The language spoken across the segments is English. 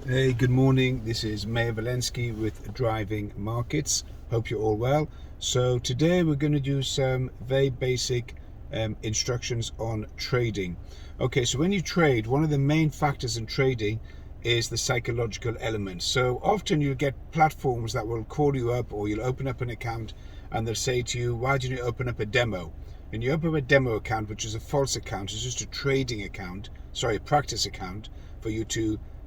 Hey, good morning. This is Mayor Valensky with Driving Markets. Hope you're all well. So today we're going to do some very basic instructions on trading. Okay, so when you trade, one of the main factors in trading is the psychological element. So often you'll get platforms that will call you up, or you'll open up an account and they'll say to you, why didn't you open up a demo? And you open up a demo account, which is a false account. It's just a trading account, a practice account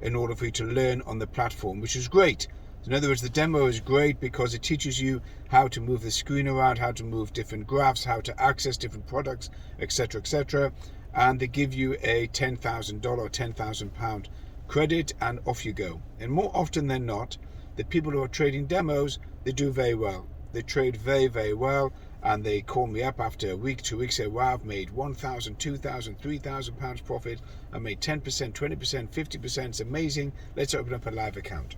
in order for you to learn on the platform, which is great. In other words, the demo is great because it teaches you how to move the screen around, how to move different graphs, how to access different products, etc., etc. And they give you a $10,000 or £10,000 credit, and off you go. And more often than not, the people who are trading demos, they do very well. They trade very, very well, and they call me up after a week, 2 weeks, say, wow, I've made £1,000, £2,000, £3,000 profit. I made 10%, 20%, 50%. It's amazing. Let's open up a live account,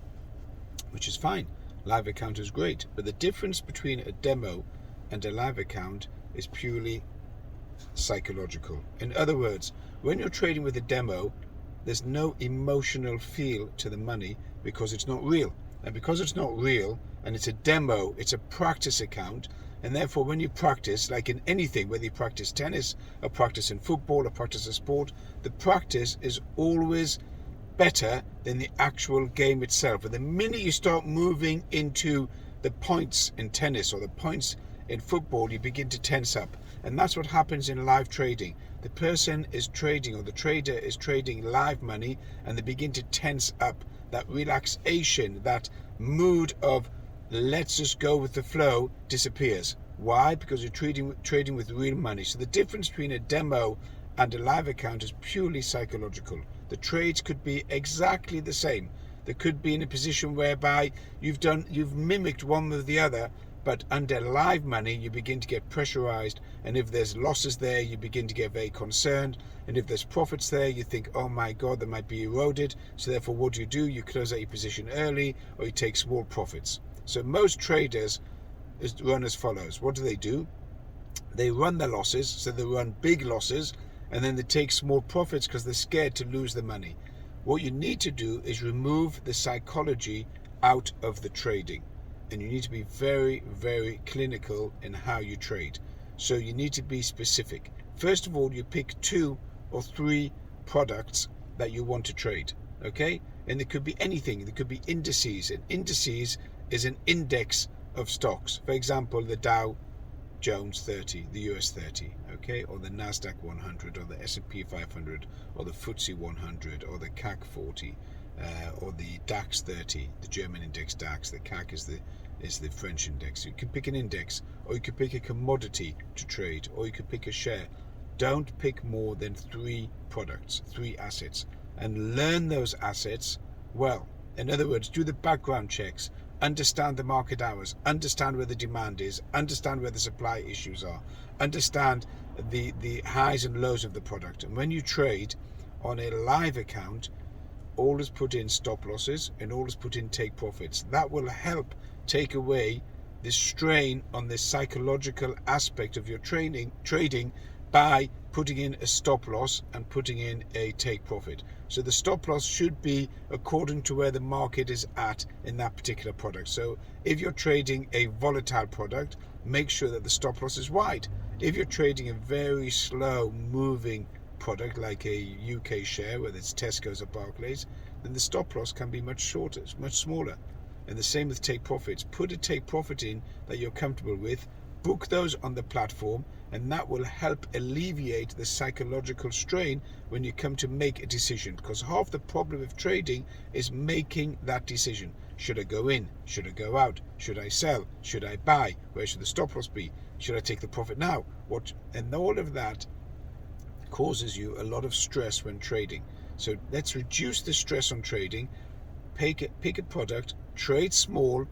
which is fine. Live account is great. But the difference between a demo and a live account is purely psychological. In other words, when you're trading with a demo, there's no emotional feel to the money because it's not real. And because it's not real and it's a demo, it's a practice account. And therefore, when you practice, like in anything, whether you practice tennis, or practice in football, or practice a sport, the practice is always better than the actual game itself. And the minute you start moving into the points in tennis or the points in football, you begin to tense up. And that's what happens in live trading. The person is trading, or the trader is trading live money, and they begin to tense up. That relaxation, that mood of let's just go with the flow disappears. Why? Because you're trading with real money. So the difference between a demo and a live account is purely psychological. The trades could be exactly the same. They could be in a position whereby you've mimicked one with the other, but under live money you begin to get pressurized, and if there's losses there you begin to get very concerned, and if there's profits there you think, oh my god, they might be eroded. So therefore, what do? You close out your position early, or you take small profits. So most traders run as follows. What do? They run the losses, so they run big losses, and then they take small profits because they're scared to lose the money. What you need to do is remove the psychology out of the trading, and you need to be very, very clinical in how you trade. So you need to be specific. First of all, you pick 2 or 3 products that you want to trade, okay? And it could be anything. It could be indices, and indices is an index of stocks. For example, the Dow Jones 30, the US 30, okay, or the Nasdaq 100, or the S&P 500, or the FTSE 100, or the CAC 40, or the DAX 30, the German index DAX. The CAC is the French index. You can pick an index, or you could pick a commodity to trade, or you could pick a share. Don't pick more than 3 products, 3 assets, and learn those assets well. In other words, do the background checks, understand the market hours, understand where the demand is, understand where the supply issues are, understand the highs and lows of the product. And when you trade on a live account, always put in stop losses and always put in take profits. That will help take away the strain on the psychological aspect of your trading by putting in a stop loss and putting in a take profit. So the stop loss should be according to where the market is at in that particular product. So if you're trading a volatile product, make sure that the stop loss is wide. If you're trading a very slow moving product like a UK share, whether it's Tesco's or Barclays, then the stop loss can be much shorter, much smaller. And the same with take profits. Put a take profit in that you're comfortable with, book those on the platform, and that will help alleviate the psychological strain when you come to make a decision. Because half the problem of trading is making that decision. Should I go in? Should I go out? Should I sell? Should I buy? Where should the stop loss be? Should I take the profit now? What? And all of that causes you a lot of stress when trading. So let's reduce the stress on trading. Pick a product, trade small,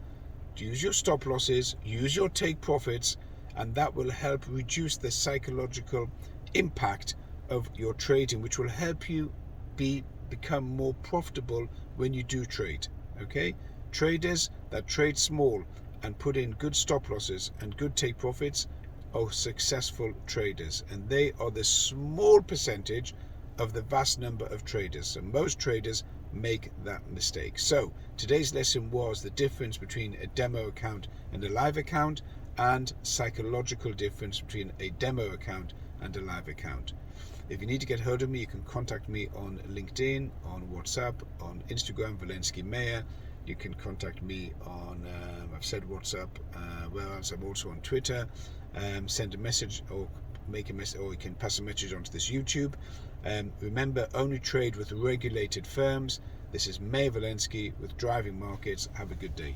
use your stop losses, use your take profits, and that will help reduce the psychological impact of your trading, which will help you become more profitable when you do trade. Okay? Traders that trade small and put in good stop losses and good take profits are successful traders, and they are the small percentage of the vast number of traders. So most traders make that mistake. So today's lesson was the difference between a demo account and a live account, and psychological difference between a demo account and a live account. If you need to get hold of me, you can contact me on LinkedIn, on WhatsApp, on Instagram, Walensky Mayor. You can contact me on, I've said WhatsApp, where else? I'm also on Twitter. Send a message or make a message, or you can pass a message onto this YouTube. Remember, only trade with regulated firms. This is Mayor Walensky with Driving Markets. Have a good day.